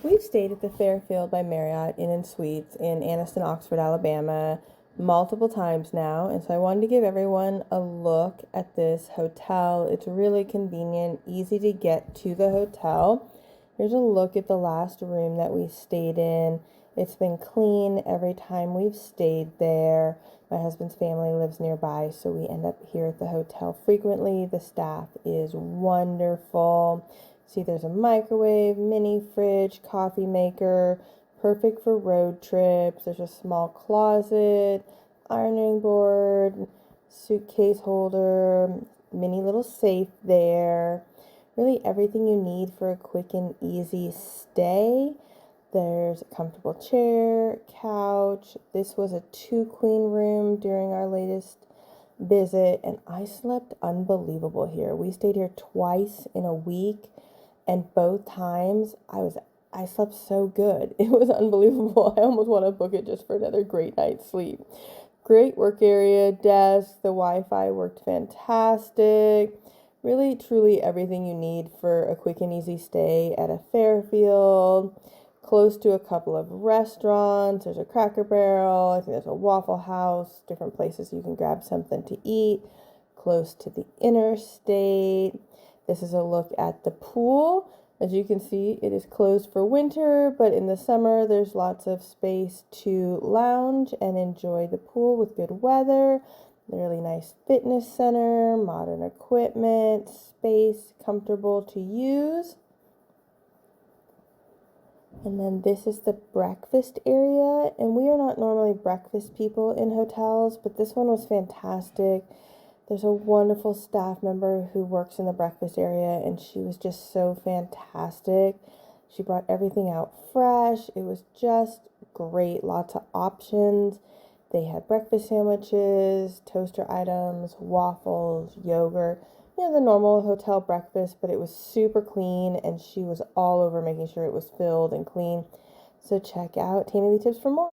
We've stayed at the Fairfield by Marriott Inn and Suites in Anniston-Oxford, Alabama, multiple times now, and so I wanted to give everyone a look at this hotel. It's really convenient, easy to get to the hotel. Here's a look at the last room that we stayed in. It's been clean every time we've stayed there. My husband's family lives nearby, so we end up here at the hotel frequently. The staff is wonderful. See, there's a microwave, mini fridge, coffee maker, perfect for road trips. There's a small closet, ironing board, suitcase holder, mini little safe there. Really everything you need for a quick and easy stay. There's a comfortable chair, couch. This was a 2-queen room during our latest visit, and I slept unbelievable here. We stayed here twice in a week, and both times I slept so good. It was unbelievable. I almost want to book it just for another great night's sleep. Great work area, desk, the Wi-Fi worked fantastic. Really, truly everything you need for a quick and easy stay at a Fairfield. Close to a couple of restaurants. There's a Cracker Barrel. I think there's a Waffle House. Different places you can grab something to eat. Close to the interstate. This is a look at the pool. As you can see, it is closed for winter, but in the summer, there's lots of space to lounge and enjoy the pool with good weather. A really nice fitness center, modern equipment, space, comfortable to use. And then this is the breakfast area, and we are not normally breakfast people in hotels, but this one was fantastic. There's a wonderful staff member who works in the breakfast area, and she was just so fantastic. She brought everything out fresh. It was just great. Lots of options. They had breakfast sandwiches, toaster items, waffles, yogurt. The normal hotel breakfast, but it was super clean, and she was all over making sure it was filled and clean. So check out Tammy Lee Tips for more.